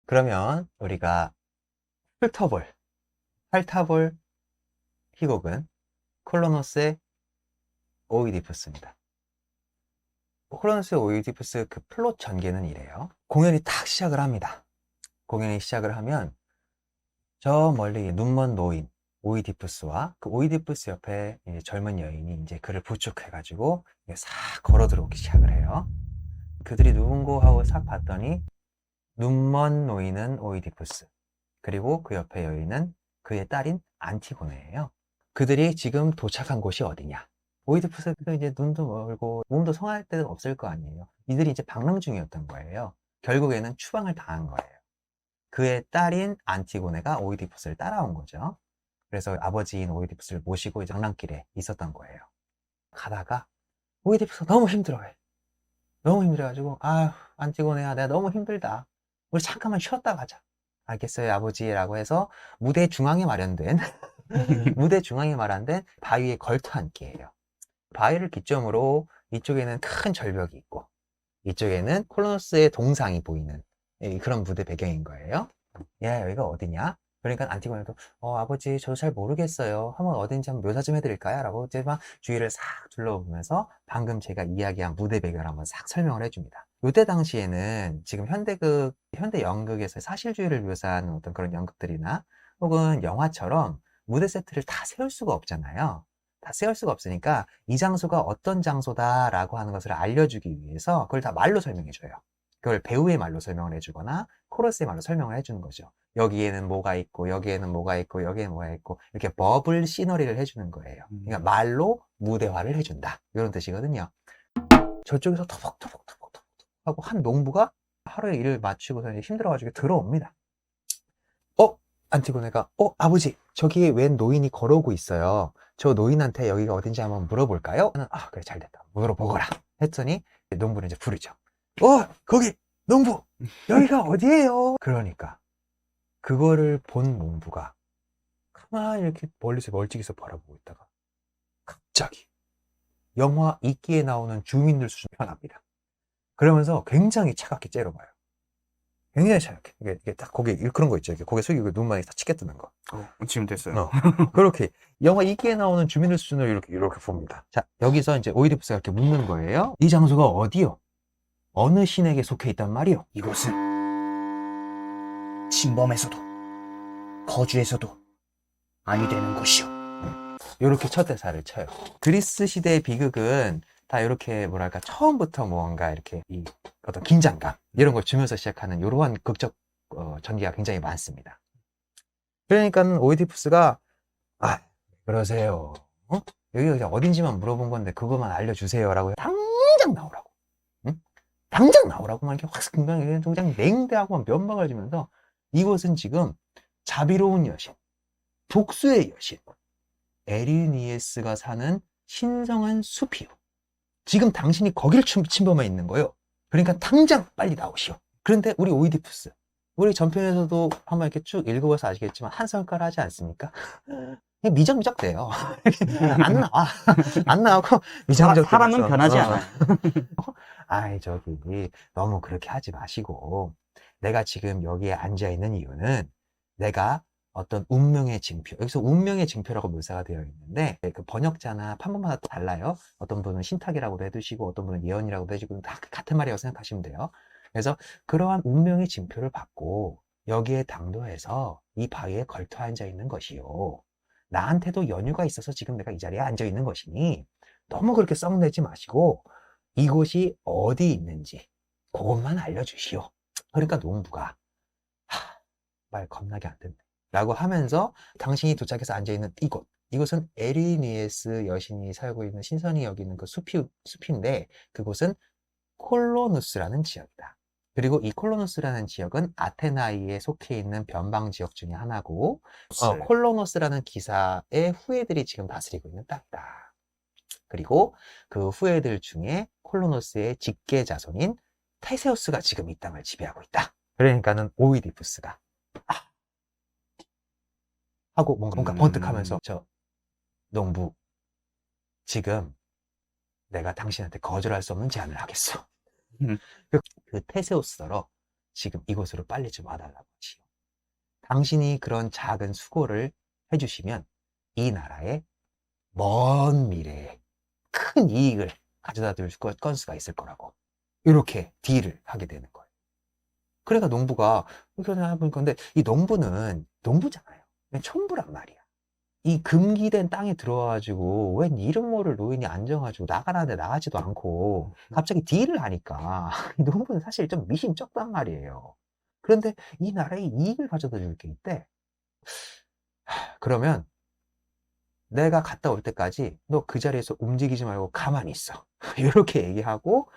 그러면 우리가 훑어볼, 핥아볼 희곡은 콜로노스의 오이디푸스입니다. 콜로노스의 오이디푸스 그 플롯 전개는 이래요. 공연이 딱 시작을 합니다. 공연이 시작을 하면 저 멀리 눈먼 노인 오이디푸스와 그 오이디푸스 옆에 이제 젊은 여인이 이제 그를 부축해가지고 싹 걸어 들어오기 시작을 해요. 그들이 누군고 하고 싹 봤더니 눈먼 노인은 오이디푸스, 그리고 그 옆에 여인은 그의 딸인 안티고네예요. 그들이 지금 도착한 곳이 어디냐? 오이디푸스도 이제 눈도 멀고 몸도 성할 데는 없을 거 아니에요. 이들이 이제 방랑 중이었던 거예요. 결국에는 추방을 당한 거예요. 그의 딸인 안티고네가 오이디푸스를 따라온 거죠. 그래서 아버지인 오이디푸스를 모시고 이제 장난길에 있었던 거예요. 가다가 오이디푸스가 너무 힘들어해. 너무 힘들어가지고 아휴 안티고네야 내가 너무 힘들다. 우리 잠깐만 쉬었다 가자. 알겠어요 아버지라고 해서 무대 중앙에 마련된 무대 중앙에 마련된 바위에 걸터 앉기예요. 바위를 기점으로 이쪽에는 큰 절벽이 있고 이쪽에는 콜로노스의 동상이 보이는 그런 무대 배경인 거예요. 야 여기가 어디냐? 그러니까 안티고네도 아버지 저도 잘 모르겠어요. 한번 어딘지 한번 묘사 좀 해드릴까요? 라고 이제 막 주위를 싹 둘러보면서 방금 제가 이야기한 무대 배경을 한번 싹 설명을 해줍니다. 이때 당시에는 지금 현대 연극에서 사실주의를 묘사하는 어떤 그런 연극들이나 혹은 영화처럼 무대 세트를 다 세울 수가 없잖아요. 다 세울 수가 없으니까 이 장소가 어떤 장소다라고 하는 것을 알려주기 위해서 그걸 다 말로 설명해줘요. 그걸 배우의 말로 설명을 해주거나 코러스의 말로 설명을 해주는 거죠. 여기에는 뭐가 있고 여기에는 뭐가 있고 여기에는 뭐가 있고 이렇게 버블 시너리를 해주는 거예요. 그러니까 말로 무대화를 해준다 이런 뜻이거든요. 저쪽에서 터벅터벅터벅터벅 하고 한 농부가 하루의 일을 마치고서 힘들어가지고 들어옵니다. 안티고네가 아버지 저기 웬 노인이 걸어오고 있어요. 저 노인한테 여기가 어딘지 한번 물어볼까요? 그래 잘됐다 물어보거라 했더니 농부는 이제 부르죠. 거기 농부 여기가 어디예요? 그러니까 그거를 본 농부가 가만히 이렇게 멀리서 멀찍이서 바라보고 있다가 갑자기 영화 이끼에 나오는 주민들 수준 변합니다. 그러면서 굉장히 차갑게 째려봐요. 굉장히 차갑게. 이게 딱 고개, 그런 거 있죠. 이렇게 고개 숙이고 눈만이 다 치게 뜨는 거. 지금 됐어요. 그렇게 영화 이끼에 나오는 주민들 수준으로 이렇게 봅니다. 자, 여기서 이제 오이디푸스가 이렇게 묻는 거예요. 이 장소가 어디요? 어느 신에게 속해 있단 말이요? 이곳은 침범에서도 거주에서도 아니 되는 곳이요. 이렇게 첫 대사를 쳐요. 그리스 시대의 비극은 다 이렇게 뭐랄까 처음부터 뭔가 이렇게 이 어떤 긴장감 이런 걸 주면서 시작하는 이러한 극적 전개가 굉장히 많습니다. 그러니까 오이디푸스가 그러세요. 여기가 어딘지만 물어본 건데 그것만 알려주세요라고 당장 나오라고. 응? 당장 나오라고만 이렇게 확 그냥 냉대하고 면박을 주면서 이곳은 지금 자비로운 여신, 복수의 여신 에리니에스가 사는 신성한 숲이요. 지금 당신이 거길 침범해 있는 거예요. 그러니까 당장 빨리 나오시오. 그런데 우리 오이디푸스, 우리 전편에서도 한번 이렇게 쭉 읽어봐서 아시겠지만 한성깔 하지 않습니까? 미적미적 돼요. 안 나와. 안 나오고 미적미적 사람은 돼서. 변하지 않아요. 저기 너무 그렇게 하지 마시고 내가 지금 여기에 앉아 있는 이유는 내가 어떤 운명의 징표, 여기서 운명의 징표라고 묘사가 되어 있는데 그 번역자나 판본마다 달라요. 어떤 분은 신탁이라고도 해두시고 어떤 분은 예언이라고도 해주고 다 같은 말이라고 생각하시면 돼요. 그래서 그러한 운명의 징표를 받고 여기에 당도해서 이 바위에 걸터 앉아 있는 것이요. 나한테도 연유가 있어서 지금 내가 이 자리에 앉아 있는 것이니 너무 그렇게 썩내지 마시고 이곳이 어디 있는지 그것만 알려주시오. 그러니까 농부가 말 겁나게 안 듣네 라고 하면서 당신이 도착해서 앉아있는 이곳은 에리니에스 여신이 살고 있는 신선이 여기는 그 숲인데 그곳은 콜로누스라는 지역이다. 그리고 이 콜로누스라는 지역은 아테나이에 속해 있는 변방 지역 중에 하나고 콜로노스라는 기사의 후예들이 지금 다스리고 있는 땅이다. 그리고 그 후예들 중에 콜로노스의 직계 자손인 테세우스가 지금 이 땅을 지배하고 있다. 그러니까는 오이디푸스가 하고 뭔가 번뜩하면서 저 농부 지금 내가 당신한테 거절할 수 없는 제안을 하겠어. 그 테세우스더러 지금 이곳으로 빨리 좀 와달라고 하시오. 당신이 그런 작은 수고를 해주시면 이 나라의 먼 미래에 큰 이익을 가져다 줄 건수가 있을 거라고. 이렇게 딜을 하게 되는 거예요. 그러니까 농부가 이렇게 해보니까 근데 이 농부는 농부잖아요. 그냥 촌부란 말이야. 이 금기된 땅에 들어와가지고 웬 이름 모를 노인이 앉아가지고 나가라는데 나가지도 않고 갑자기 딜을 하니까 이 농부는 사실 좀 미심쩍단 말이에요. 그런데 이 나라에 이익을 가져다 줄 게 있대. 그러면 내가 갔다 올 때까지 너 그 자리에서 움직이지 말고 가만히 있어. 이렇게 얘기하고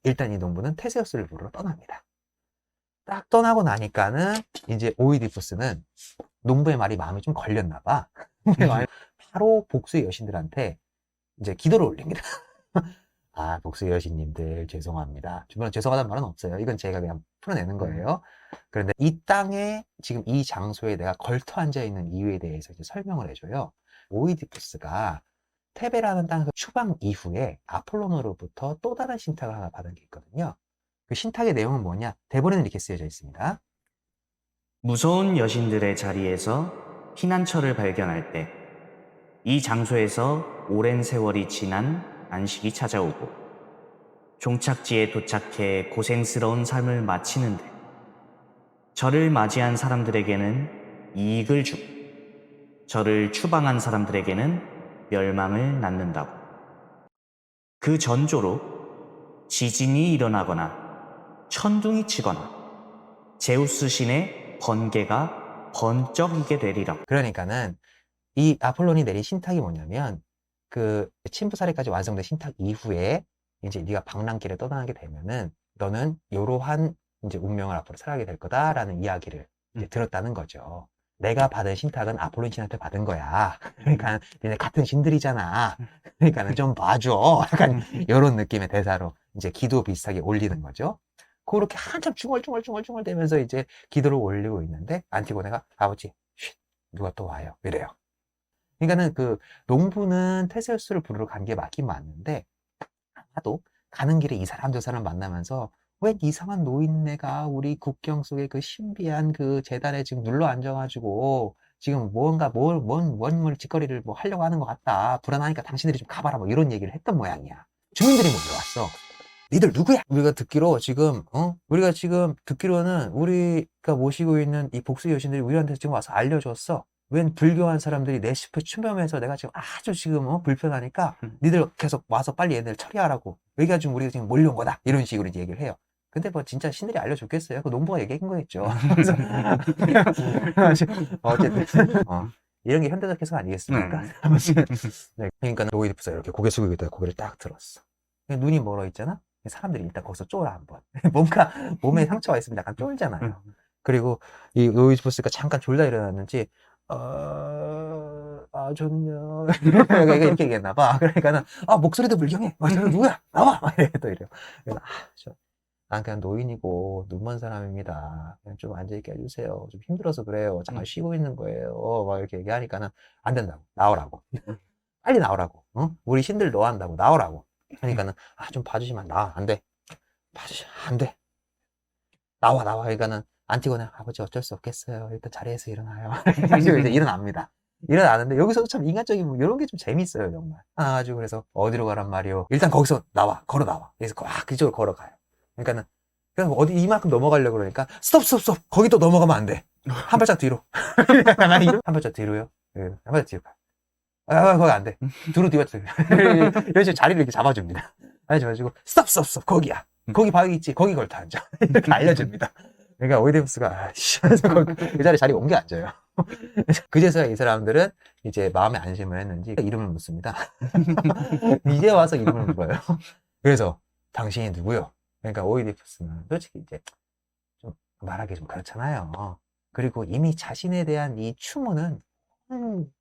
일단 이 농부는 테세우스를 부르러 떠납니다. 딱 떠나고 나니까는 이제 오이디푸스는 농부의 말이 마음에 좀 걸렸나 봐. 바로 복수의 여신들한테 이제 기도를 올립니다. 아, 복수의 여신님들 죄송합니다. 물론 죄송하다는 말은 없어요. 이건 제가 그냥 풀어내는 거예요. 그런데 이 땅에 지금 이 장소에 내가 걸터 앉아 있는 이유에 대해서 이제 설명을 해줘요. 오이디푸스가 테베라는 땅에서 추방 이후에 아폴로노로부터 또 다른 신탁을 하나 받은 게 있거든요. 그 신탁의 내용은 뭐냐? 대본에는 이렇게 쓰여져 있습니다. 무서운 여신들의 자리에서 피난처를 발견할 때 이 장소에서 오랜 세월이 지난 안식이 찾아오고 종착지에 도착해 고생스러운 삶을 마치는데 저를 맞이한 사람들에게는 이익을 주고 저를 추방한 사람들에게는 멸망을 낳는다고. 그 전조로 지진이 일어나거나 천둥이 치거나 제우스 신의 번개가 번쩍이게 되리라. 그러니까는 이 아폴론이 내린 신탁이 뭐냐면 그 침부사례까지 완성된 신탁 이후에 이제 네가 방랑길에 떠나게 되면은 너는 이러한 이제 운명을 앞으로 살아가게 될 거다라는 이야기를 이제 들었다는 거죠. 내가 받은 신탁은 아폴론 신한테 받은 거야. 그러니까 얘네 같은 신들이잖아. 그러니까는 좀 봐줘. 약간 이런 느낌의 대사로 이제 기도 비슷하게 올리는 거죠. 그렇게 한참 중얼중얼 대면서 이제 기도를 올리고 있는데 안티고네가 아버지, 쉿, 누가 또 와요. 이래요. 그러니까는 그 농부는 테세우스를 부르러 간 게 맞긴 맞는데 아마도 가는 길에 이 사람 저 사람 만나면서 왜 이상한 노인네가 우리 국경 속에 그 신비한 그 재단에 지금 눌러 앉아가지고 지금 뭔가 뭔 짓거리를 뭐 하려고 하는 것 같다. 불안하니까 당신들이 좀 가봐라. 뭐 이런 얘기를 했던 모양이야. 주민들이 몰려왔어. 니들 누구야? 우리가 듣기로 지금 우리가 지금 듣기로는 우리가 모시고 있는 이 복수의 여신들이 우리한테 지금 와서 알려줬어. 웬 불교한 사람들이 내 숲에 추념해서 내가 지금 아주 지금 불편하니까 니들 계속 와서 빨리 얘네들 처리하라고. 여기가 지금 우리가 지금 몰려온 거다. 이런 식으로 이제 얘기를 해요. 근데 뭐 진짜 신들이 알려줬겠어요. 그 농부가 얘기한 거겠죠. 그래서 어쨌든 이런 게 현대적 해석 아니겠습니까? 네, 그러니까 오이디푸스가 이렇게 고개 숙이고 있다가 고개를 딱 들었어. 눈이 멀어 있잖아. 사람들이 일단 거기서 쫄아 한번. 뭔가 몸에 상처가 있으면 약간 쫄잖아요. 그리고 이 오이디푸스가 잠깐 졸다 일어났는지 저는요. 이렇게 얘기했나 봐. 그러니까는, 목소리도 불경해. 저는 누구야? 나와! 또 이래요. 그래서, 난 그냥 노인이고, 눈먼 사람입니다. 그냥 좀 앉아있게 해주세요. 좀 힘들어서 그래요. 잠깐 쉬고 있는 거예요. 막 이렇게 얘기하니까는, 안 된다고. 나오라고. 빨리 나오라고. 우리 신들 너 한다고. 나오라고. 그러니까는, 좀 봐주시면, 안 돼. 안 돼. 나와. 그러니까는, 안티고네, 아버지 어쩔 수 없겠어요. 일단 자리에서 일어나요. 이제 일어납니다. 일어나는데 여기서도 참 인간적인 뭐 이런 게 좀 재밌어요, 정말. 아주 그래서 어디로 가란 말이요. 일단 거기서 나와. 걸어 나와. 그래서 그쪽으로 걸어가요. 그러니까는 그냥 어디 이만큼 넘어가려고 그러니까 스톱. 거기 또 넘어가면 안 돼. 한 발짝 뒤로. 한 발짝 뒤로요. 한 발짝 뒤로 가. 거기 안 돼. 뒤로 뛰었어요. 이런 식으로 자리를 이렇게 잡아줍니다. 알려줘가지고 스톱. 거기야. 거기 바위 있지. 거기 걸터 앉아. 이렇게 알려줍니다. 그러니까 오이디푸스가 그 자리에 옮겨 앉아요. 그제서야 이 사람들은 이제 마음의 안심을 했는지 이름을 묻습니다. 이제 와서 이름을 물어요. 그래서 당신이 누구요? 그러니까 오이디푸스는 솔직히 이제 좀 말하기 좀 그렇잖아요. 그리고 이미 자신에 대한 이 추문은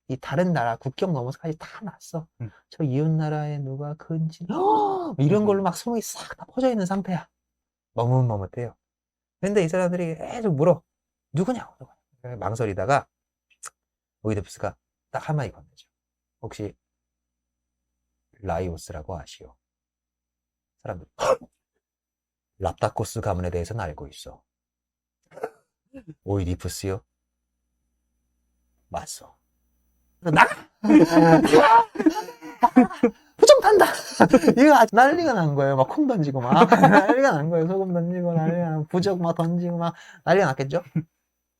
이 다른 나라 국경 넘어서까지 다 났어. 저 이웃 나라에 누가 근친 이런 걸로 막 소문이 싹 다 퍼져 있는 상태야. 머뭇머뭇해요. 근데 이 사람들이 계속 물어. 누구냐고. 망설이다가 오이디푸스가 딱 한마디 건네죠. 혹시 라이오스라고 아시오? 사람들 랍다코스 가문에 대해서는 알고 있어. 오이디푸스요? 맞소. 나가! 부정 탄다! 이거 아주 난리가 난 거예요. 막 콩 던지고 막 난리가 난 거예요. 소금 던지고 난리가 나고 부적 막 던지고 막 난리가 났겠죠?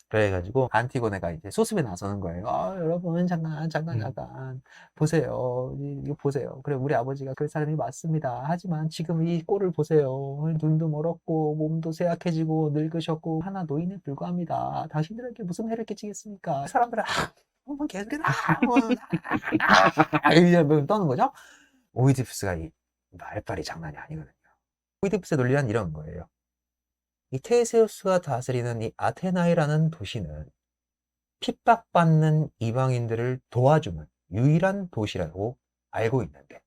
그래가지고 안티고네가 이제 수습에 나서는 거예요. 여러분 잠깐 보세요. 이거 보세요. 그래 우리 아버지가 그 사람이 맞습니다. 하지만 지금 이 꼴을 보세요. 눈도 멀었고 몸도 쇠약해지고 늙으셨고 하나 노인에 불과합니다. 당신들에게 무슨 해를 끼치겠습니까? 사람들은 뭐 개소리다. 이제 뭐 떠는 거죠. 오이디푸스가 이 말빨이 장난이 아니거든요. 오이디푸스의 논리는 이런 거예요. 이 테세우스가 다스리는 이 아테나이라는 도시는 핍박받는 이방인들을 도와주는 유일한 도시라고 알고 있는데,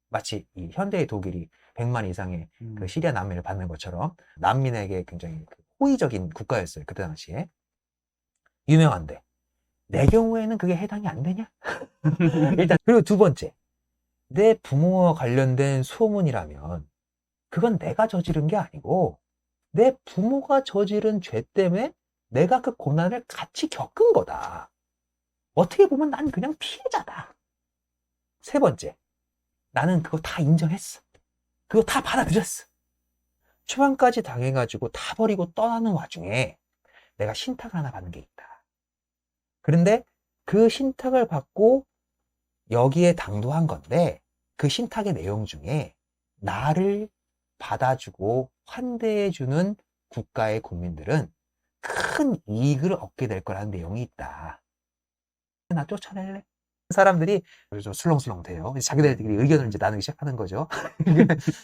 마치 이 현대의 독일이 100만 이상의 그 시리아 난민을 받는 것처럼 난민에게 굉장히 호의적인 국가였어요. 그때 당시에. 유명한데 내 경우에는 그게 해당이 안 되냐? 일단. 그리고 두 번째, 내 부모와 관련된 소문이라면 그건 내가 저지른 게 아니고 내 부모가 저지른 죄 때문에 내가 그 고난을 같이 겪은 거다. 어떻게 보면 난 그냥 피해자다. 세 번째, 나는 그거 다 인정했어. 그거 다 받아들였어. 추방까지 당해가지고 다 버리고 떠나는 와중에 내가 신탁을 하나 받는 게 있다. 그런데 그 신탁을 받고 여기에 당도한 건데, 그 신탁의 내용 중에 나를 받아주고 환대해주는 국가의 국민들은 큰 이익을 얻게 될 거라는 내용이 있다. 나 쫓아낼래? 사람들이 좀 술렁술렁 돼요. 자기들끼리 의견을 이제 나누기 시작하는 거죠.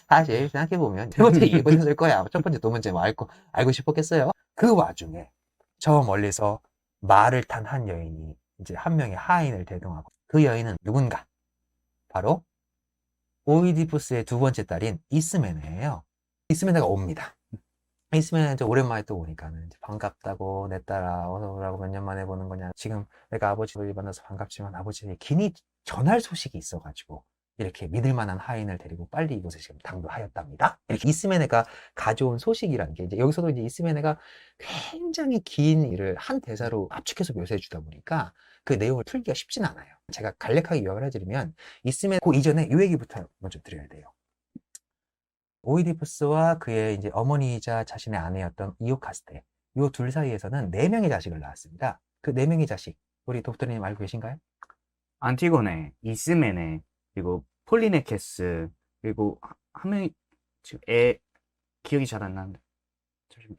사실 생각해보면 세 번째 이해보셨을 거야. 첫 번째, 두 번째 뭐 알고 싶었겠어요. 그 와중에 저 멀리서 말을 탄 한 여인이 이제 한 명의 하인을 대동하고, 그 여인은 누군가? 바로 오이디푸스의 두 번째 딸인 이스메네예요. 이스메네가 옵니다. 이스메네 이제 오랜만에 또 오니까는 이제 반갑다고, 내 딸아 어서 오라고, 몇 년 만에 보는 거냐. 지금 내가 아버지를 만나서 반갑지만 아버지에게 긴히 전할 소식이 있어가지고 이렇게 믿을 만한 하인을 데리고 빨리 이곳에 지금 당도하였답니다. 이렇게 이스메네가 가져온 소식이라는 게, 이제 여기서도 이제 이스메네가 굉장히 긴 일을 한 대사로 압축해서 묘사해 주다 보니까 그 내용을 풀기가 쉽진 않아요. 제가 간략하게 요약을 해드리면, 이스메네 그 이전에 이 얘기부터 먼저 드려야 돼요. 오이디푸스와 그의 이제 어머니이자 자신의 아내였던 이오카스테, 이 둘 사이에서는 4명의 자식을 낳았습니다. 그 4명의 자식, 우리 도프터님 알고 계신가요? 안티고네, 이스메네, 그리고 폴리네케스, 그리고 한 명이 지금 기억이 잘 안 나는데, 잠시만,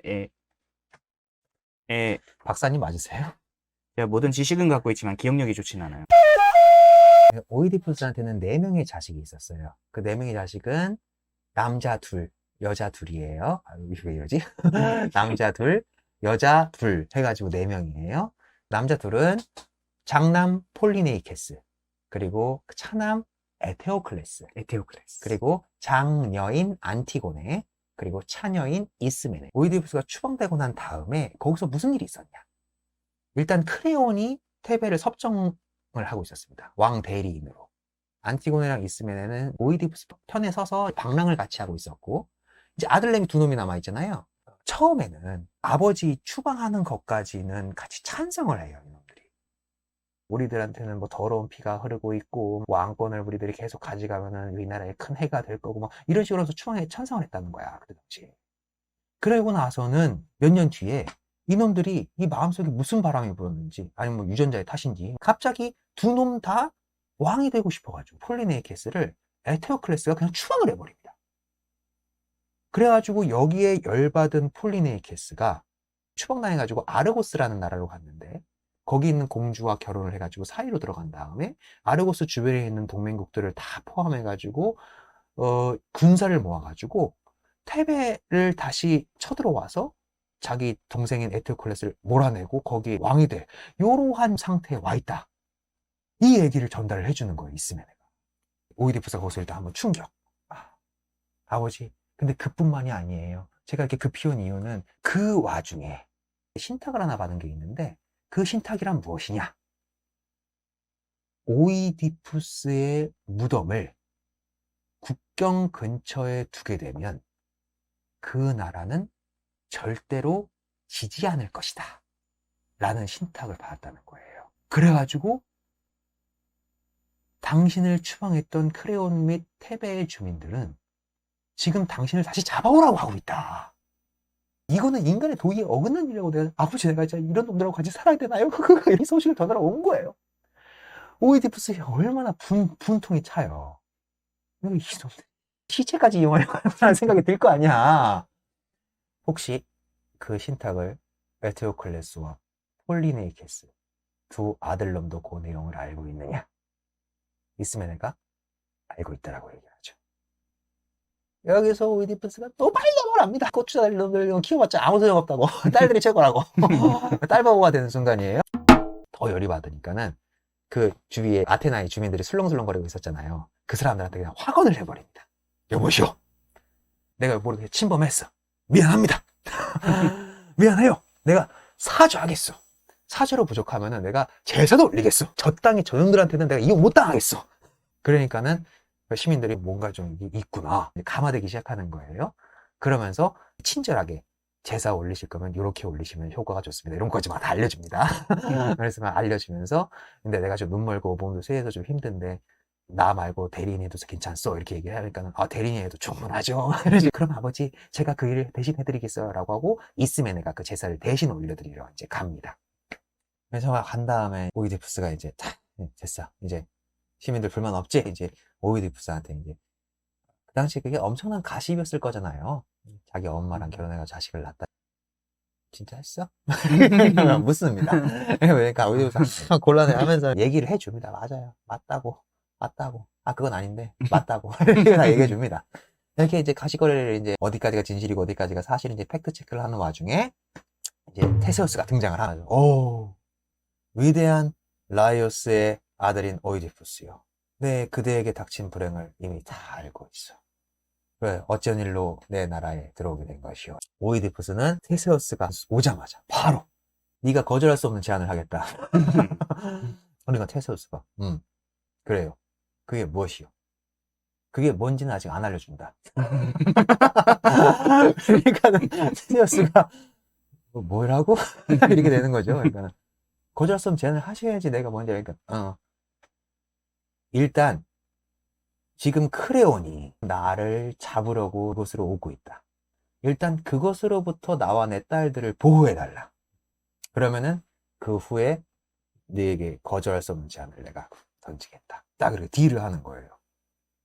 박사님 맞으세요? 제가 모든 지식은 갖고 있지만 기억력이 좋진 않아요. 오이디푸스한테는 4명의 자식이 있었어요. 그 4명의 자식은 남자 둘, 여자 둘이에요. 왜 이러지? 남자 둘, 여자 둘 해가지고 4명이에요. 남자 둘은 장남 폴리네이케스, 그리고 차남 에테오클레스, 그리고 장녀인 안티고네, 그리고 차녀인 이스메네. 오이디푸스가 추방되고 난 다음에 거기서 무슨 일이 있었냐? 일단 크레온이 테베를 섭정을 하고 있었습니다. 왕 대리인으로. 안티고네랑 이스메네는 오이디푸스 편에 서서 방랑을 같이 하고 있었고, 이제 아들내미 2놈이 남아있잖아요. 처음에는 아버지 추방하는 것까지는 같이 찬성을 해요, 이놈들이. 우리들한테는 뭐 더러운 피가 흐르고 있고, 왕권을 우리들이 계속 가져가면은 이 나라에 큰 해가 될 거고, 뭐 이런 식으로 해서 추방에 찬성을 했다는 거야, 그때 당시에. 그러고 나서는 몇 년 뒤에 이놈들이 이 마음속에 무슨 바람이 불었는지, 아니면 뭐 유전자의 탓인지, 갑자기 2놈 다 왕이 되고 싶어가지고 폴리네이케스를 에테오클레스가 그냥 추방을 해버립니다. 그래가지고 여기에 열받은 폴리네이케스가 추방당해가지고 아르고스라는 나라로 갔는데, 거기 있는 공주와 결혼을 해가지고 사이로 들어간 다음에 아르고스 주변에 있는 동맹국들을 다 포함해가지고 군사를 모아가지고 테베를 다시 쳐들어와서 자기 동생인 에테오클레스를 몰아내고 거기 왕이 돼. 이러한 상태에 와 있다. 이 얘기를 전달을 해주는 거예요, 이스메네가. 오이디푸스가 거기서 일단 한번 충격. 아버지, 근데 그뿐만이 아니에요. 제가 이렇게 급히온 이유는 그 와중에 신탁을 하나 받은 게 있는데, 그 신탁이란 무엇이냐? 오이디푸스의 무덤을 국경 근처에 두게 되면 그 나라는 절대로 지지 않을 것이다 라는 신탁을 받았다는 거예요. 그래가지고 당신을 추방했던 크레온 및 테베의 주민들은 지금 당신을 다시 잡아오라고 하고 있다. 이거는 인간의 도의에 어긋난 일이라고 내가 아버지 내가 진짜 이런 놈들하고 같이 살아야 되나요? 이 소식을 전하러 온 거예요. 오이디푸스에 얼마나 분통이 차요. 이놈들 시체까지 이용하려고 하는 생각이 들 거 아니야. 혹시 그 신탁을 에테오클레스와 폴리네이케스 두 아들놈도 그 내용을 알고 있느냐? 있으면 내가 알고 있다라고 얘기하죠. 여기서 오이디푸스가 또 말려을 합니다. 고추자들 놈들 키워봤자 아무 소용없다고. 딸들이 최고라고. 딸바보가 되는 순간이에요. 더 열이 받으니까는 그 주위에 아테나의 주민들이 술렁술렁거리고 있었잖아요. 그 사람들한테 그냥 확언을 해버립니다. 여보시오, 내가 모르게 침범했어. 미안합니다. 미안해요. 내가 사죄하겠어. 사죄로 부족하면은 내가 제사도 올리겠어. 저 땅에 저 놈들한테는 내가 이용 못 당하겠어. 그러니까는 시민들이 뭔가 좀 있구나 감화되기 시작하는 거예요. 그러면서 친절하게 제사 올리실 거면 이렇게 올리시면 효과가 좋습니다. 이런 거까지 막 알려줍니다. 그래서 막 알려주면서 근데 내가 좀 눈 멀고 몸도 쇠해서 좀 힘든데 나 말고 대리인이 해도 괜찮소 이렇게 얘기를 하니까는 대리인이 해도 충분하죠. 그럼 아버지 제가 그 일을 대신 해드리겠어요 라고 하고 있으면 내가 그 제사를 대신 올려드리러 이제 갑니다. 그래서 간 다음에 오이디푸스가 이제 됐어 이제 시민들 불만 없지? 이제 오이디푸스한테 이제 그 당시에 그게 엄청난 가십이었을 거잖아요. 자기 엄마랑 결혼해서 자식을 낳았다. 진짜 했어? 묻습니다. 그러니까 오이디푸스가 곤란해하면서 얘기를 해줍니다. 맞아요. 맞다고. 그건 아닌데 맞다고. 이렇게 다 얘기해 줍니다. 이렇게 이제 가시거래를 이제 어디까지가 진실이고 어디까지가 사실인지 팩트 체크를 하는 와중에 이제 테세우스가 등장을 하죠. 오, 위대한 라이오스의 아들인 오이디푸스요. 네, 그대에게 닥친 불행을 이미 다 알고 있어. 왜 어쩐 일로 내 나라에 들어오게 된 것이오. 오이디푸스는 테세우스가 오자마자 바로 네가 거절할 수 없는 제안을 하겠다. 그러니까 테세우스가 그래요. 그게 무엇이요? 그게 뭔지는 아직 안 알려준다. 그러니까는 테세우스가 뭐라고? 이렇게 되는 거죠. 그러니까는 거절할 수 없는 제안을 하셔야지 내가 뭔지 그러니까 일단 지금 크레온이 나를 잡으려고 그곳으로 오고 있다. 일단 그것으로부터 나와 내 딸들을 보호해달라. 그러면은 그 후에 너에게 거절할 수 없는 제안을 내가 던지겠다. 딱 그렇게 딜을 하는 거예요.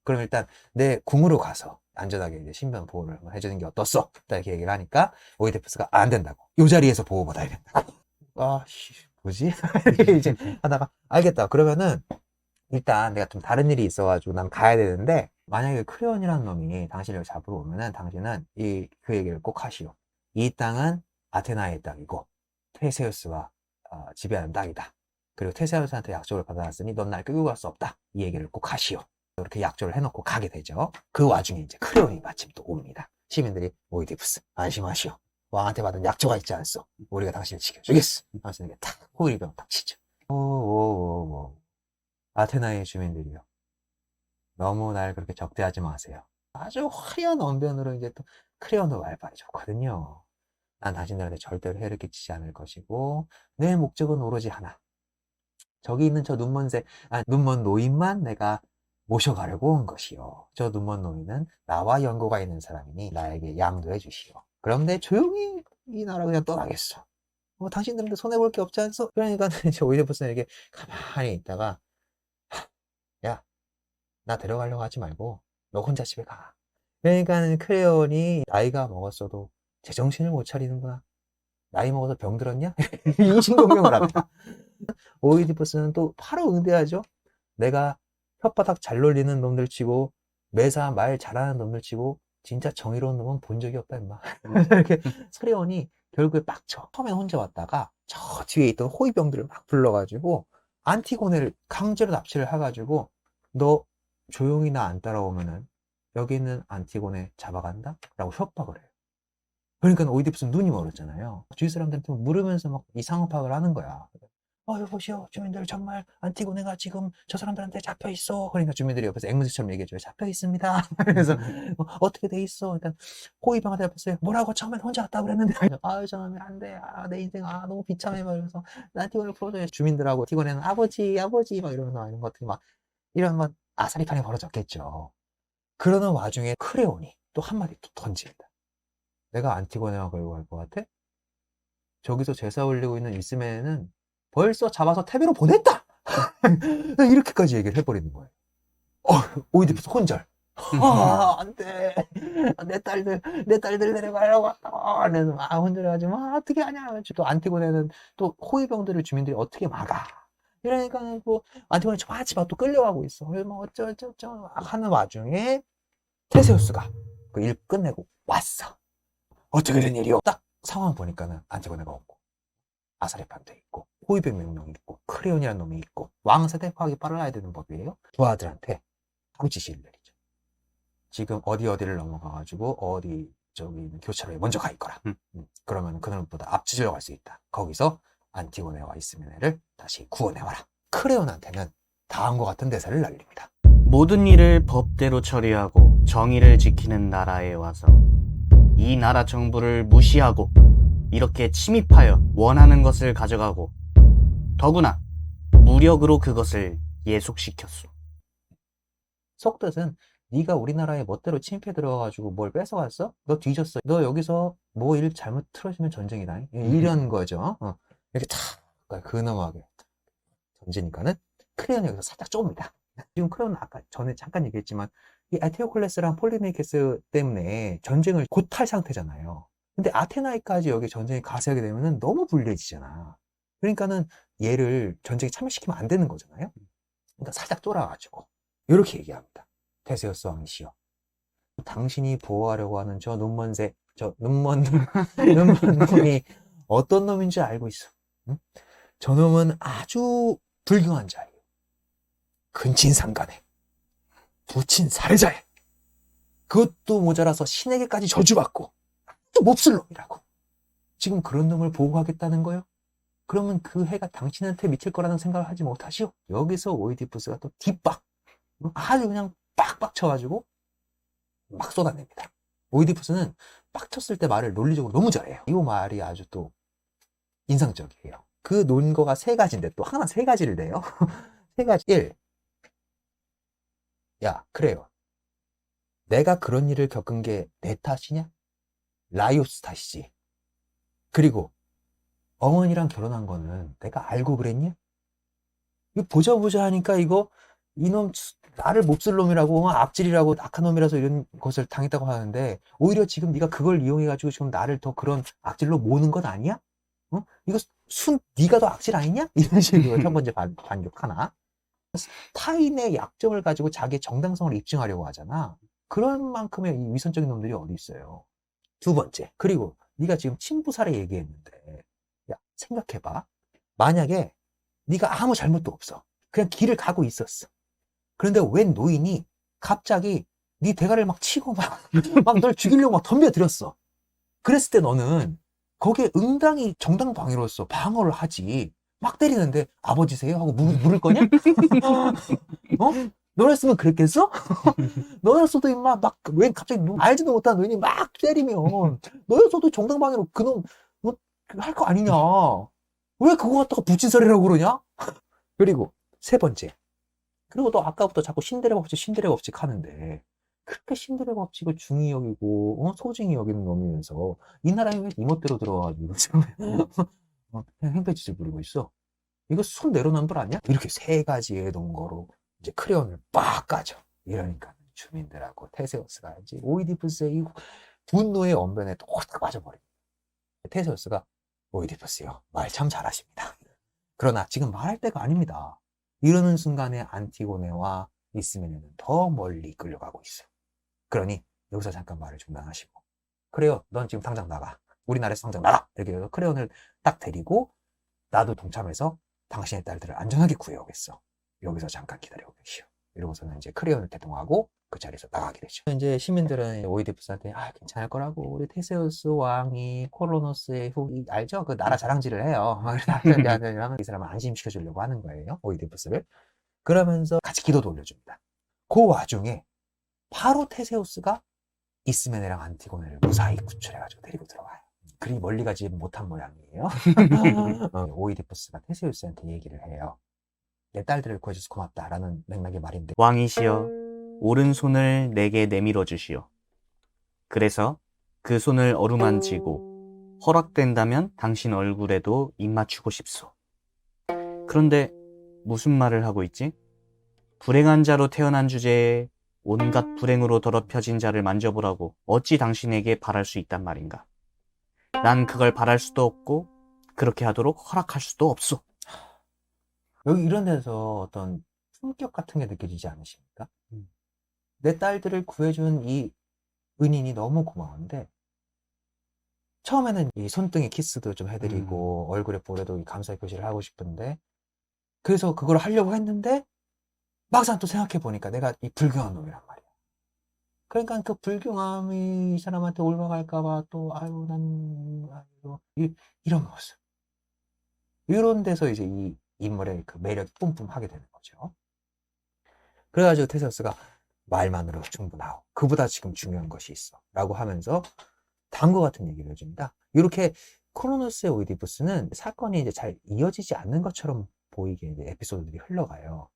그럼 일단 내 궁으로 가서 안전하게 이제 신변 보호를 해주는 게 어떻소? 딱 이렇게 얘기를 하니까 오이디푸스가 안 된다고. 이 자리에서 보호받아야 된다고. 뭐지? 이제 하다가 알겠다. 그러면은 일단 내가 좀 다른 일이 있어가지고 난 가야 되는데 만약에 크레온이라는 놈이 당신을 잡으러 오면은 당신은 그 얘기를 꼭 하시오. 이 땅은 아테나의 땅이고 테세우스가 지배하는 땅이다. 그리고 테세우스한테 약속을 받아놨으니 넌 날 끌고 갈 수 없다. 이 얘기를 꼭 하시오. 이렇게 약속을 해놓고 가게 되죠. 그 와중에 이제 크레온이 마침 또 옵니다. 시민들이 오이디푸스 안심하시오. 왕한테 받은 약조가 있지 않소. 우리가 당신을 지켜주겠어. 하면서 이게 탁 호위병 탁 치죠. 오오오오. 아테나의 주민들이요. 너무 날 그렇게 적대하지 마세요. 아주 화려한 언변으로 이제 또 크레온을 왈발해 줬거든요. 난 당신들한테 절대로 해를 끼치지 않을 것이고 내 목적은 오로지 하나. 저기 있는 저 눈먼 노인만 내가 모셔가려고 온 것이요. 저 눈먼 노인은 나와 연고가 있는 사람이니 나에게 양도해 주시오. 그럼 내 조용히 이 나라 그냥 떠나겠어. 당신들한테 손해볼 게 없지 않소? 그러니까 이제 오이디푸스는 이렇게 가만히 있다가 야, 나 데려가려고 하지 말고 너 혼자 집에 가. 그러니까 크레온이 나이가 먹었어도 제정신을 못 차리는구나. 나이 먹어서 병들었냐? 인신공격을 합니다. 오이디푸스는 또 바로 응대하죠. 내가 혓바닥 잘 놀리는 놈들 치고 매사 말 잘하는 놈들 치고 진짜 정의로운 놈은 본 적이 없다 임마. 이렇게 크레온이 결국에 빡쳐. 처음엔 혼자 왔다가 저 뒤에 있던 호위병들을 막 불러가지고 안티고네를 강제로 납치를 해가지고 너 조용히 나 안 따라오면은 여기 있는 안티고네 잡아간다? 라고 협박을 해요. 그러니까 오이디푸스는 눈이 멀었잖아요. 주위 사람들한테 물으면서 막 이상한 파악을 하는 거야. 여보시오, 주민들 정말 안티고네가 지금 저 사람들한테 잡혀 있어. 그러니까 주민들이 옆에서 앵무새처럼 얘기해줘요. 잡혀 있습니다. 그래서 어떻게 돼 있어? 일단 호위병한테 잡혔어요. 뭐라고? 처음엔 혼자 왔다 그랬는데 아유 저놈이 안 돼. 내 인생 너무 비참해. 막 이러면서 안티고네 풀어줘요. 주민들하고 티고네는 아버지 막 이러면서 이런 것들이 막 이런 막 아사리판이 벌어졌겠죠. 그러는 와중에 크레온이 또 한마디 또 던집니다. 내가 안티고네와 걸고 갈 것 같아? 저기서 제사 올리고 있는 이스메는 벌써 잡아서 테베로 보냈다! 이렇게까지 얘기를 해버리는 거예요. 오이디푸스 혼절. 안 돼. 내 딸들 내려가려고 왔다. 그래서 혼절해가지고, 어떻게 하냐. 또 안티고네는 또 호위병들을 주민들이 어떻게 막아. 이러니까 뭐, 안티고네 저마치 막 또 끌려가고 있어. 뭐 어쩌저쩌 하는 와중에 테세우스가 그 일 끝내고 왔어. 어떻게 된 일이오? 딱 상황 보니까는 안티고네가 없고, 아사레판도 있고, 호위병 명령이 있고, 크레온이라는 놈이 있고, 왕세대 파악이 빨라야 되는 법이에요. 두 아들한테 바로 지시를 내리죠. 지금 어디를 넘어가가지고 어디 저기 있는 교차로에 먼저 가 있거라. 그러면 그놈보다 앞지질러 갈 수 있다. 거기서 안티고네와 이스메네를 다시 구원해와라. 크레온한테는 다음과 같은 대사를 날립니다. 모든 일을 법대로 처리하고 정의를 지키는 나라에 와서 이 나라 정부를 무시하고 이렇게 침입하여 원하는 것을 가져가고 더구나 무력으로 그것을 예속시켰소. 속뜻은 네가 우리나라에 멋대로 침입해 들어가가지고 뭘 뺏어갔어? 너 뒤졌어. 너 여기서 뭐 일 잘못 틀어지면 전쟁이다. 이런 거죠. 이렇게 탁 근엄하게 던지니까는 크레온이 여기서 살짝 좁니다. 지금 크레온은 아까 전에 잠깐 얘기했지만 이 아테오클레스랑 폴리네이케스 때문에 전쟁을 곧 할 상태잖아요. 근데 아테나이까지 여기 전쟁이 가세하게 되면은 너무 불리해지잖아. 그러니까는 얘를 전쟁에 참여시키면 안 되는 거잖아요. 그러니까 살짝 쫄아가지고 이렇게 얘기합니다. 테세우스 왕이시여, 당신이 보호하려고 하는 저 눈먼 놈이 어떤 놈인지 알고 있어. 응? 저 놈은 아주 불경한 자예요. 근친상간에 부친 살해자에 그것도 모자라서 신에게까지 저주받고 아주 몹쓸 놈이라고. 지금 그런 놈을 보호하겠다는 거요? 그러면 그 해가 당신한테 미칠 거라는 생각을 하지 못하시오. 여기서 오이디푸스가 또 뒷박 아주 그냥 빡빡 쳐가지고 막 쏟아냅니다. 오이디푸스는 빡쳤을 때 말을 논리적으로 너무 잘해요. 이 말이 아주 또 인상적이에요. 그 논거가 세 가지인데 또 하나 세 가지를 내요. 세 가지. 1. 야, 그래요. 내가 그런 일을 겪은 게 내 탓이냐? 라이오스 탓이지. 그리고 어머니랑 결혼한 거는 내가 알고 그랬냐? 이거 보자 하니까 이놈 나를 몹쓸 놈이라고 악질이라고 악한 놈이라서 이런 것을 당했다고 하는데 오히려 지금 네가 그걸 이용해가지고 지금 나를 더 그런 악질로 모는 것 아니야? 이거 네가 더 악질 아니냐? 이런 식으로 첫 번째 반격 하나. 타인의 약점을 가지고 자기의 정당성을 입증하려고 하잖아. 그런 만큼의 이 위선적인 놈들이 어디 있어요. 두 번째, 그리고 네가 지금 친부 살해 얘기했는데 야, 생각해봐. 만약에 네가 아무 잘못도 없어. 그냥 길을 가고 있었어. 그런데 웬 노인이 갑자기 네 대가리를 막 치고 막 널 죽이려고 막 덤벼들었어. 그랬을 때 너는 거기에 응당히 정당 방위로서 방어를 하지. 막 때리는데 아버지세요? 하고 물을 거냐? 너였으면 그랬겠어? 너였어도 임마 막 웬 갑자기 알지도 못한 노인이 막 때리면 너였어도 정당 방위로 그놈 할 거 아니냐? 왜 그거 갖다가 부친살이라고 그러냐? 그리고 세 번째. 그리고 또 아까부터 자꾸 신데레 법칙 하는데 그렇게 신데레 법칙을 중히 여기고 소중히 여기는 놈이면서 이 나라에 왜 이멋대로 들어와가지고 행패짓을 부리고 있어. 이거 손 내려놓은 분 아니야? 이렇게 세 가지의 논거로 이제 크레온을 빡 까죠. 이러니까 주민들하고 테세우스가 이제 오이디푸스의 이 분노의 언변에 톡 빠져버립니다. 테세우스가 오이디푸스요, 말 참 잘하십니다. 그러나 지금 말할 때가 아닙니다. 이러는 순간에 안티고네와 이스메네는 더 멀리 끌려가고 있어. 그러니 여기서 잠깐 말을 중단하시고, 그래요, 넌 지금 당장 나가. 우리나라에서 당장 나가. 이렇게 해서 크레온을 딱 데리고 나도 동참해서 당신의 딸들을 안전하게 구해오겠어. 여기서 잠깐 기다려보시오. 이러고서는 이제 크레온을 대동하고 그 자리에서 나가게 되죠. 이제 시민들은 오이디푸스한테 괜찮을 거라고 우리 테세우스 왕이 콜로노스의 후기 알죠? 그 나라 자랑질을 해요. 이 사람을 안심시켜 주려고 하는 거예요. 오이디푸스를. 그러면서 같이 기도도 올려줍니다. 그 와중에 바로 테세우스가 이스메네랑 안티고네를 무사히 구출해가지고 데리고 들어와요. 그리 멀리 가지 못한 모양이에요. 오이디푸스가 테세우스한테 얘기를 해요. 내 딸들을 구해줘서 고맙다라는 맥락의 말인데, 왕이시여, 오른손을 내게 내밀어 주시오. 그래서 그 손을 어루만지고 허락된다면 당신 얼굴에도 입 맞추고 싶소. 그런데 무슨 말을 하고 있지? 불행한 자로 태어난 주제에 온갖 불행으로 더럽혀진 자를 만져보라고 어찌 당신에게 바랄 수 있단 말인가? 난 그걸 바랄 수도 없고 그렇게 하도록 허락할 수도 없소. 여기 이런 데서 어떤 품격 같은 게 느껴지지 않으십니까? 내 딸들을 구해준 이 은인이 너무 고마운데, 처음에는 이 손등에 키스도 좀 해드리고 얼굴에 볼에도 이 감사의 표시를 하고 싶은데, 그래서 그걸 하려고 했는데 막상 또 생각해 보니까 내가 이 불경한 놈이란 말이야. 그러니까 그 불경함이 이 사람한테 올라갈까봐 또 이런 모습, 이런 데서 이제 이 인물의 그 매력이 뿜뿜하게 되는 거죠. 그래가지고 테세우스가 말만으로 충분하오. 그보다 지금 중요한 것이 있어. 라고 하면서 다음과 같은 얘기를 해줍니다. 이렇게 크로노스의 오이디푸스는 사건이 이제 잘 이어지지 않는 것처럼 보이게 이제 에피소드들이 흘러가요.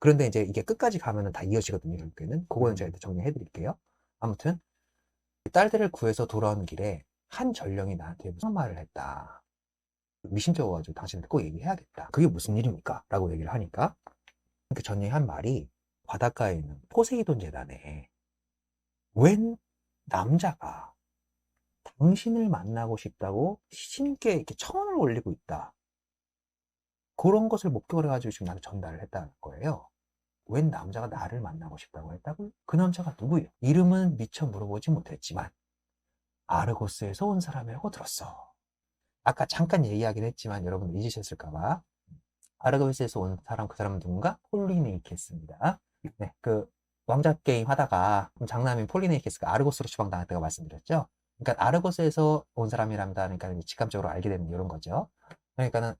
그런데 이제 이게 끝까지 가면은 다 이어지거든요, 결국에는. 그거는 제가 일단 정리해 드릴게요. 아무튼, 딸들을 구해서 돌아오는 길에 한 전령이 나한테 무슨 말을 했다. 미심쩍어가지고 당신한테 꼭 얘기해야겠다. 그게 무슨 일입니까? 라고 얘기를 하니까, 그 전령이 한 말이, 바닷가에 있는 포세이돈 재단에 웬 남자가 당신을 만나고 싶다고 신께 이렇게 청원을 올리고 있다. 그런 것을 목격을 해가지고 지금 나한테 전달을 했다는 거예요. 웬 남자가 나를 만나고 싶다고 했다고요? 그 남자가 누구예요? 이름은 미처 물어보지 못했지만 아르고스에서 온 사람이라고 들었어. 아까 잠깐 얘기하긴 했지만 여러분 잊으셨을까봐. 아르고스에서 온 사람, 그 사람은 누군가? 폴리네이케스입니다. 네, 그 왕자 게임 하다가 장남인 폴리네이케스가 아르고스로 추방당했다고 말씀드렸죠. 그러니까 아르고스에서 온 사람이랍니다. 그러니까 직감적으로 알게 되는 이런 거죠. 그러니까는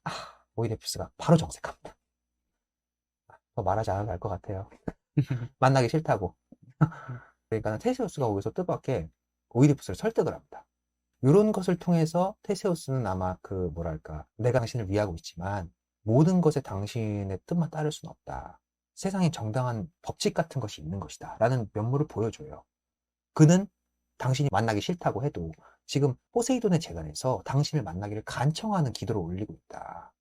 오이디푸스가 바로 정색합니다. 더 말하지 않아도 알 것 같아요. 만나기 싫다고. 그러니까 테세우스가 거기서 뜻밖의 오이디푸스를 설득을 합니다. 이런 것을 통해서 테세우스는 아마 그 뭐랄까, 내가 당신을 위하고 있지만 모든 것에 당신의 뜻만 따를 수는 없다. 세상에 정당한 법칙 같은 것이 있는 것이다. 라는 면모를 보여줘요. 그는 당신이 만나기 싫다고 해도 지금 포세이돈의 재단에서 당신을 만나기를 간청하는 기도를 올리고 있다.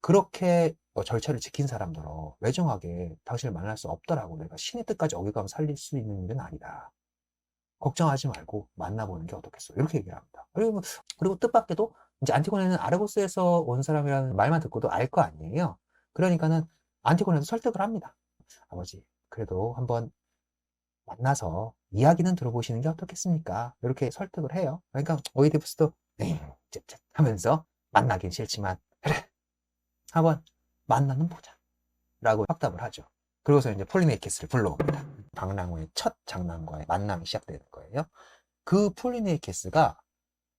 그렇게 절차를 지킨 사람들로 외정하게 당신을 만날 수 없더라고. 내가 신의 뜻까지 어겨가면 살릴 수 있는 일은 아니다. 걱정하지 말고 만나보는 게 어떻겠어. 이렇게 얘기를 합니다. 그리고 뜻밖에도 이제 안티고네는 아르고스에서 온 사람이라는 말만 듣고도 알 거 아니에요. 그러니까는 안티고네도 설득을 합니다. 아버지, 그래도 한번 만나서 이야기는 들어보시는 게 어떻겠습니까? 이렇게 설득을 해요. 그러니까 오이디푸스도 쯧쯧 하면서 만나긴 싫지만 그래, 한번 만나는 보자 라고 확답을 하죠. 그러고서 이제 폴리네이케스를 불러옵니다. 방랑 후의 첫 장난과의 만남이 시작되는 거예요. 그 폴리네이케스가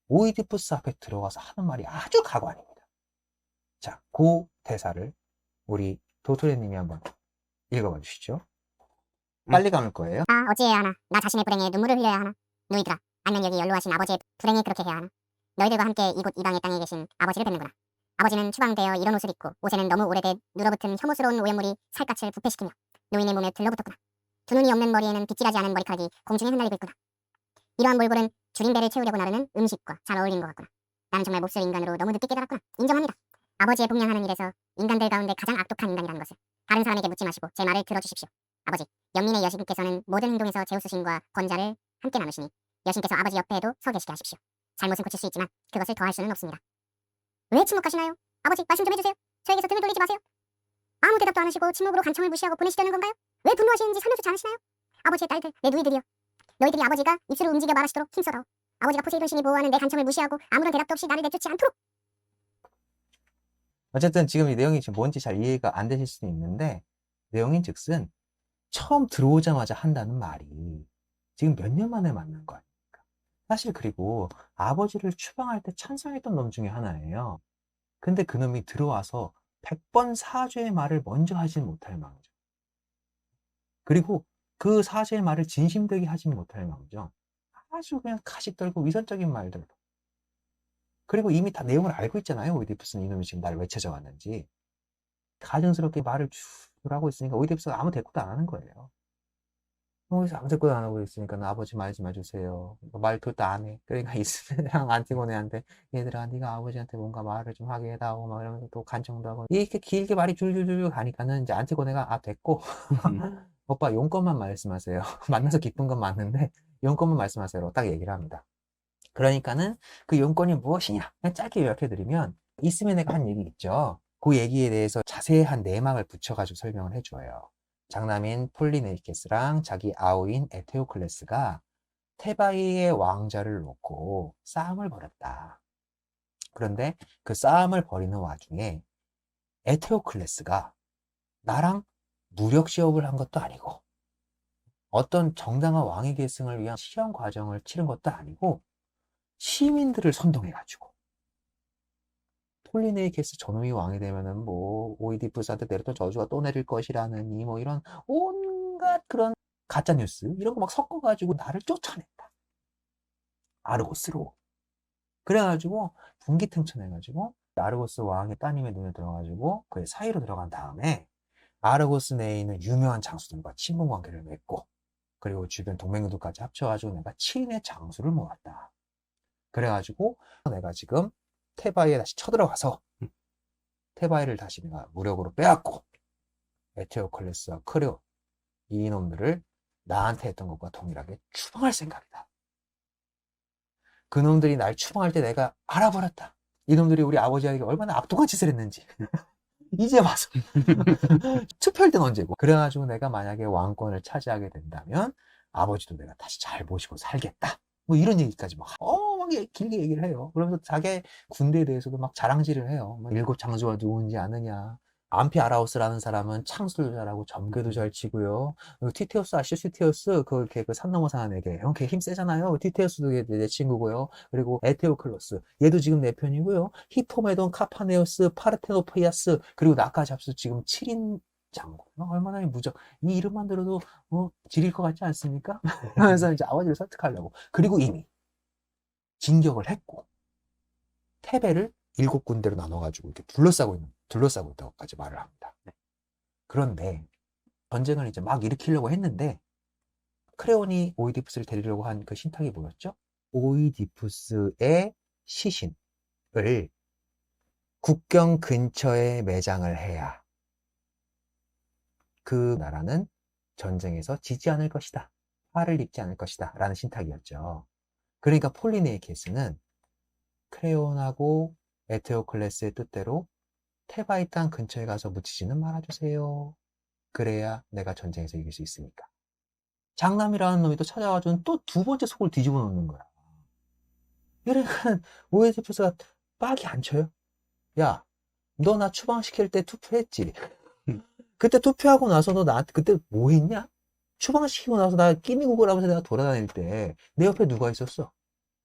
오이디푸스 앞에 들어가서 하는 말이 아주 가관입니다. 자, 그 대사를 우리 도토리님이 한번 읽어봐 주시죠. 빨리 감을 거예요. 어찌해야 하나? 나 자신의 불행에 눈물을 흘려야 하나? 누이들아, 안면 여기 연로하신 아버지의 불행에 그렇게 해야 하나? 너희들과 함께 이곳 이방의 땅에 계신 아버지를 뵙는구나. 아버지는 추방되어 이런 옷을 입고 옷에는 너무 오래된 눌어붙은 혐오스러운 오염물이 살갗을 부패시키며 노인의 몸에 들러붙었구나. 두 눈이 없는 머리에는 빗질하지 않은 머리카락이 공중에 흩날리고 있구나. 이러한 몰골은 줄인 배를 채우려고 나르는 음식과 잘 어울리는 것 같구나. 나는 정말 몹쓸 인간으로 너무 늦게 깨달았구나. 인정합니다. 아버지의 복양하는 일에서 인간들 가운데 가장 악독한 인간이라는 것을 다른 사람에게 묻지 마시고 제 말을 들어주십시오. 아버지, 영민의 여신께서는 모든 행동에서 제우스 신과 권자를 함께 나누시니 여신께서 아버지 옆에도 서 계시게 하십시오. 잘못은 고칠 수 있지만 그것을 더할 수는 없습니다. 왜 침묵하시나요? 아버지, 말씀 좀 해주세요. 저에게서 등을 돌리지 마세요. 아무 대답도 안 하시고 침묵으로 간청을 무시하고 보내시려는 건가요? 왜 분노하시는지 설명조차 않으시나요? 아버지의 딸들, 내 누이들이여. 너희들이 아버지가 입술을 움직여 말하시도록 힘써다오. 아버지가 포세이돈 신이 보호하는 내 간청을 무시하고 아무런 대답도 없이 나를 내쫓지 않도록. 어쨌든 지금 이 내용이 지금 뭔지 잘 이해가 안 되실 수는 있는데, 내용인 즉슨 처음 들어오자마자 한다는 말이 지금 몇 년 만에 만난 거 아닙니까? 사실 그리고 아버지를 추방할 때 찬성했던 놈 중에 하나예요. 근데 그놈이 들어와서 100번 사죄의 말을 먼저 하진 못할 망정. 그리고 그 사죄의 말을 진심되게 하진 못할 망정. 아주 그냥 가식 떨고 위선적인 말들. 그리고 이미 다 내용을 알고 있잖아요. 오이디푸스는 이놈이 지금 나를 왜 찾아왔는지. 가증스럽게 말을 쭉 하고 있으니까 오이디푸스가 아무 대꾸도 안 하는 거예요. 여기서 아무 대꾸도 안 하고 있으니까 나 아버지 말 좀 해주세요. 말도 안 해. 그러니까 이스메랑 안티고네한테 얘들아 네가 아버지한테 뭔가 말을 좀 하게 해다오 막 이러면서 또 간청도 하고 이렇게 길게 말이 줄줄줄 가니까는 이제 안티고네가 아 됐고 오빠 용건만 말씀하세요. 만나서 기쁜 건 맞는데 용건만 말씀하세요. 딱 얘기를 합니다. 그러니까는 그 용건이 무엇이냐? 그냥 짧게 요약해드리면 이스메네가 한 얘기 있죠. 그 얘기에 대해서 자세한 내막을 붙여가지고 설명을 해줘요. 장남인 폴리네이케스랑 자기 아우인 에테오클레스가 테바이의 왕자를 놓고 싸움을 벌였다. 그런데 그 싸움을 벌이는 와중에 에테오클레스가 나랑 무력 시합을 한 것도 아니고 어떤 정당한 왕위 계승을 위한 시험 과정을 치른 것도 아니고 시민들을 선동해가지고 폴리네이케스 저놈이 왕이 되면은 뭐 오이디푸스한테 내렸던 저주가 또 내릴 것이라는 뭐 이런 온갖 그런 가짜 뉴스 이런 거 막 섞어가지고 나를 쫓아냈다. 아르고스로. 그래가지고 분기탱천해가지고 아르고스 왕의 따님의 눈에 들어가지고 그의 사이로 들어간 다음에 아르고스 내에 있는 유명한 장수들과 친분 관계를 맺고 그리고 주변 동맹들까지 합쳐가지고 내가 7인의 장수를 모았다. 그래가지고 내가 지금 테바이에 다시 쳐들어가서 테바이를 다시 내가 무력으로 빼앗고 에테오클레스와 크레오 이놈들을 나한테 했던 것과 동일하게 추방할 생각이다. 그놈들이 날 추방할 때 내가 알아버렸다. 이놈들이 우리 아버지에게 얼마나 악독한 짓을 했는지 이제 와서 투표할 땐 언제고. 그래가지고 내가 만약에 왕권을 차지하게 된다면 아버지도 내가 다시 잘 모시고 살겠다. 뭐 이런 얘기까지 막 길게 얘기를 해요. 그러면서 자기 군대에 대해서도 막 자랑질을 해요. 일곱 장수가 누군지 아느냐. 암피아라우스라는 사람은 창술도 잘하고 점괘도 잘 치고요. 티테우스 아시죠? 티테우스 그 산 넘어 사는 애게 걔 힘 세잖아요. 티테우스도 내 친구고요. 그리고 에테오클로스 얘도 지금 내 편이고요. 히포메돈, 카파네우스, 파르테노피아스 그리고 나까지 합쳐서 지금 7인 장군. 얼마나 무적. 이 이름만 들어도 지릴 것 같지 않습니까? 그래서 이제 아버지를 설득하려고. 그리고 이미 진격을 했고 테베를 7군데로 나눠가지고 이렇게 둘러싸고 있다고까지 말을 합니다. 그런데 전쟁을 이제 막 일으키려고 했는데 크레온이 오이디푸스를 데리려고 한 그 신탁이 뭐였죠? 오이디푸스의 시신을 국경 근처에 매장을 해야 그 나라는 전쟁에서 지지 않을 것이다. 화를 입지 않을 것이다. 라는 신탁이었죠. 그러니까 폴리네이케스는 크레온하고 에테오클레스의 뜻대로 테바이 땅 근처에 가서 묻히지는 말아주세요. 그래야 내가 전쟁에서 이길 수 있으니까. 장남이라는 놈이 또 찾아와가지고 또 두 번째 속을 뒤집어 놓는 거야. 그러니까 오이디푸스가 빡이 안 쳐요. 야, 너 나 추방시킬 때 투표했지? 그때 투표하고 나서 너 나한테 그때 뭐 했냐? 추방시키고 나서 나 끼미국을 하면서 내가 돌아다닐 때 내 옆에 누가 있었어?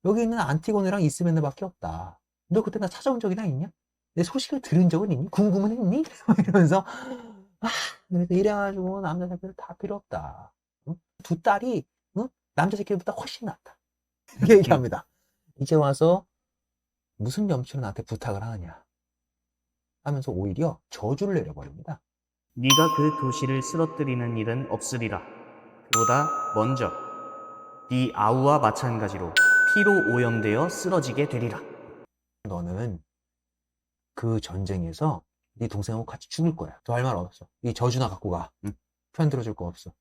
여기 있는 안티고네랑 이스메네밖에 없다. 너 그때 나 찾아온 적이나 있냐? 내 소식을 들은 적은 있니? 궁금은 했니? 이러면서 그래서 이래가지고 남자 새끼들 다 필요 없다. 응? 두 딸이 남자 새끼들보다 훨씬 낫다. 이렇게 얘기합니다. 이제 와서 무슨 염치로 나한테 부탁을 하느냐 하면서 오히려 저주를 내려버립니다. 네가 그 도시를 쓰러뜨리는 일은 없으리라. 그보다 먼저 네 아우와 마찬가지로 피로 오염되어 쓰러지게 되리라. 너는 그 전쟁에서 네 동생하고 같이 죽을 거야. 더 할 말 없어. 이 저주나 갖고 가. 편 들어줄 거 없어.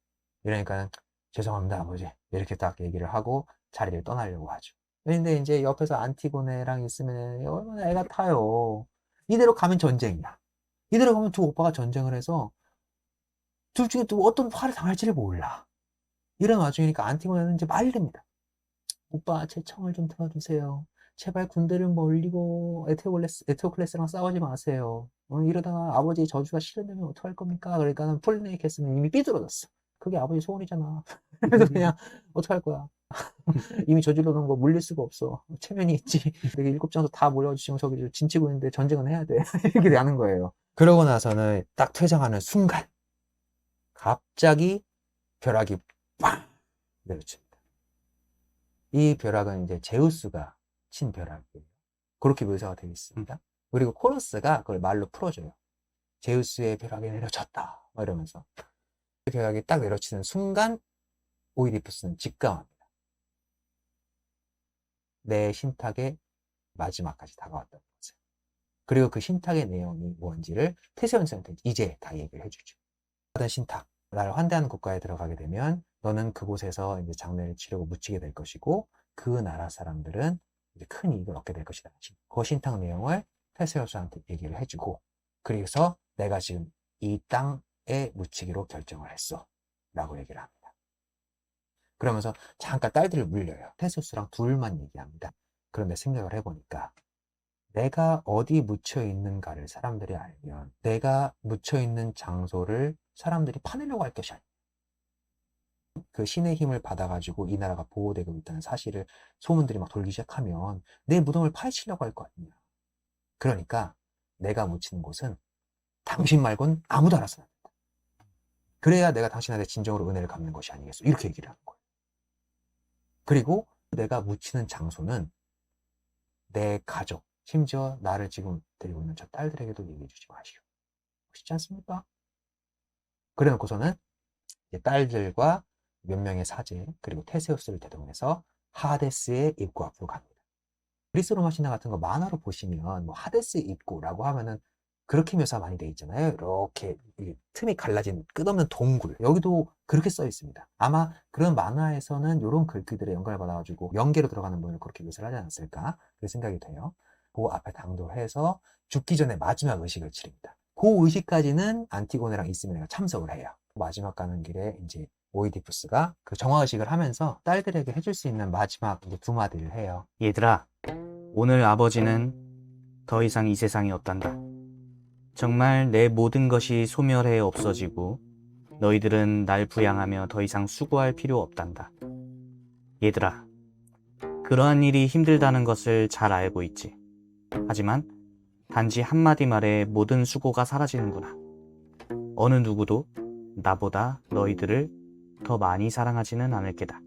이러니까 죄송합니다 아버지 이렇게 딱 얘기를 하고 자리를 떠나려고 하죠. 근데 이제 옆에서 안티고네랑 있으면 얼마나 애가 타요. 이대로 가면 전쟁이야. 이대로 가면 두 오빠가 전쟁을 해서 둘 중에 또 어떤 화를 당할지를 몰라. 이런 와중이니까 안티고네는 이제 말립니다. 오빠 제 청을 좀 들어주세요. 제발 군대를 몰리고 에테오클레스랑 싸우지 마세요. 이러다가 아버지의 저주가 실현되면 어떡할 겁니까? 그러니까 폴리네이케스는 이미 삐뚤어졌어. 그게 아버지 소원이잖아. 그래서 그냥 어떡할 거야. 이미 저질러 놓은 거 물릴 수가 없어. 체면이 있지. 내가 7장소 다 몰려주시면 저기 진치고 있는데 전쟁은 해야 돼. 이렇게 하는 거예요. 그러고 나서는 딱 퇴장하는 순간 갑자기 벼락이 빵 내려칩니다. 이 벼락은 이제 제우스가 친 벼락이에요. 그렇게 묘사가 되어 있습니다. 그리고 코러스가 그걸 말로 풀어줘요. 제우스의 벼락이 내려쳤다. 이러면서 벼락이 딱 내려치는 순간 오이디푸스는 직감합니다. 내 신탁의 마지막까지 다가왔다는 거죠. 그리고 그 신탁의 내용이 뭔지를 테세우스한테 이제 다 얘기를 해주죠. 하던 신탁, 나를 환대하는 국가에 들어가게 되면 너는 그곳에서 이제 장례를 치르고 묻히게 될 것이고 그 나라 사람들은 이제 큰 이익을 얻게 될 것이다. 그 신탁 내용을 테세우스한테 얘기를 해주고 그래서 내가 지금 이 땅에 묻히기로 결정을 했어. 라고 얘기를 합니다. 그러면서 잠깐 딸들을 물려요. 테세우스랑 둘만 얘기합니다. 그런데 생각을 해보니까 내가 어디 묻혀 있는가를 사람들이 알면 내가 묻혀 있는 장소를 사람들이 파내려고 할 것이 아니에요. 그 신의 힘을 받아가지고 이 나라가 보호되고 있다는 사실을 소문들이 막 돌기 시작하면 내 무덤을 파헤치려고 할 거 아니냐. 그러니까 내가 묻히는 곳은 당신 말곤 아무도 알아서는 안 된다. 그래야 내가 당신한테 진정으로 은혜를 갚는 것이 아니겠어. 이렇게 얘기를 하는 거예요. 그리고 내가 묻히는 장소는 내 가족, 심지어 나를 지금 데리고 있는 저 딸들에게도 얘기해 주지 마시오. 멋있지 않습니까? 그래 놓고서는 이제 딸들과 몇 명의 사제, 그리고 테세우스를 대동해서 하데스의 입구 앞으로 갑니다. 그리스 로마 신화 같은 거 만화로 보시면 뭐 하데스 입구라고 하면은 그렇게 묘사 많이 돼 있잖아요. 이렇게 틈이 갈라진 끝없는 동굴. 여기도 그렇게 써 있습니다. 아마 그런 만화에서는 이런 글귀들에 연관을 받아가지고 연계로 들어가는 부분을 그렇게 묘사를 하지 않았을까 그런 생각이 돼요. 그 앞에 당도해서 죽기 전에 마지막 의식을 치릅니다. 그 의식까지는 안티고네랑 이스메네가 참석을 해요. 마지막 가는 길에 이제 오이디푸스가 그 정화의식을 하면서 딸들에게 해줄 수 있는 마지막 이제 두 마디를 해요. 얘들아, 오늘 아버지는 더 이상 이 세상에 없단다. 정말 내 모든 것이 소멸해 없어지고 너희들은 날 부양하며 더 이상 수고할 필요 없단다. 얘들아, 그러한 일이 힘들다는 것을 잘 알고 있지. 하지만 단지 한마디 말에 모든 수고가 사라지는구나. 어느 누구도 나보다 너희들을 더 많이 사랑하지는 않을 게다.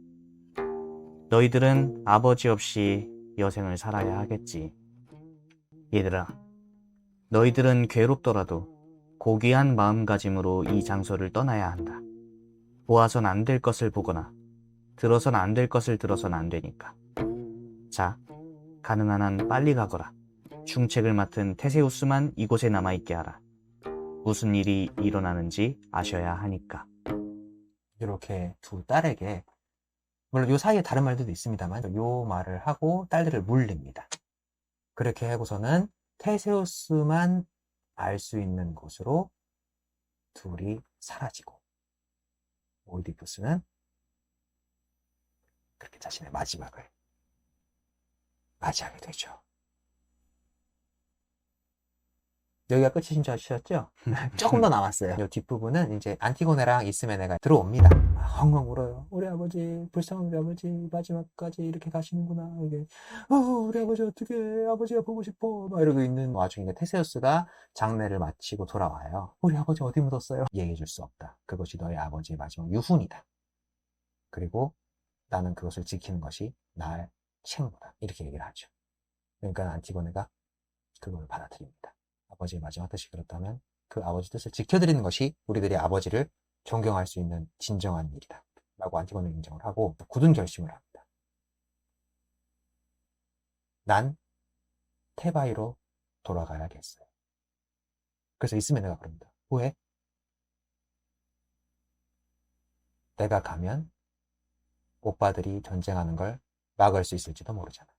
너희들은 아버지 없이 여생을 살아야 하겠지. 얘들아, 너희들은 괴롭더라도 고귀한 마음가짐으로 이 장소를 떠나야 한다. 보아선 안 될 것을 보거나 들어선 안 될 것을 들어선 안 되니까. 자, 가능한 한 빨리 가거라. 중책을 맡은 테세우스만 이곳에 남아있게 하라. 무슨 일이 일어나는지 아셔야 하니까. 이렇게 두 딸에게 물론 요 사이에 다른 말들도 있습니다만 요 말을 하고 딸들을 물립니다. 그렇게 하고서는 테세우스만 알 수 있는 곳으로 둘이 사라지고 오이디푸스는 그렇게 자신의 마지막을 맞이하게 되죠. 여기가 끝이신 줄 아시죠? 조금 더 남았어요. 이 뒷부분은 이제 안티고네랑 이스메네가 들어옵니다. 엉엉 울어요. 우리 아버지, 불쌍한 우리 아버지, 마지막까지 이렇게 가시는구나. 이게, 우리 아버지 어떻게, 아버지가 보고 싶어. 막 이러고 있는 와중에 테세우스가 장례를 마치고 돌아와요. 우리 아버지 어디 묻었어요? 얘기해 줄 수 없다. 그것이 너의 아버지의 마지막 유훈이다. 그리고 나는 그것을 지키는 것이 나의 책무다. 이렇게 얘기를 하죠. 그러니까 안티고네가 그걸 받아들입니다. 아버지의 마지막 뜻이 그렇다면 그 아버지 뜻을 지켜드리는 것이 우리들이 아버지를 존경할 수 있는 진정한 일이다. 라고 안티고네는 인정을 하고 굳은 결심을 합니다. 난 테바이로 돌아가야겠어요. 그래서 이스메네가 그럽니다. 왜? 내가 가면 오빠들이 전쟁하는 걸 막을 수 있을지도 모르잖아.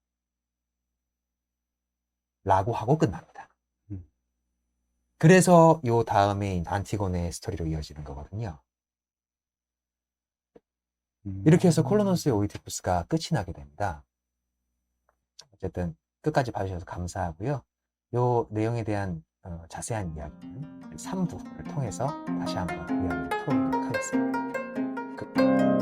라고 하고 끝납니다. 그래서 요 다음에 안티고네의 스토리로 이어지는 거거든요. 이렇게 해서 콜로노스의 오이디푸스가 끝이 나게 됩니다. 어쨌든 끝까지 봐주셔서 감사하고요. 요 내용에 대한 자세한 이야기는 3부를 통해서 다시 한번 이야기를 풀어보도록 하겠습니다. 끝.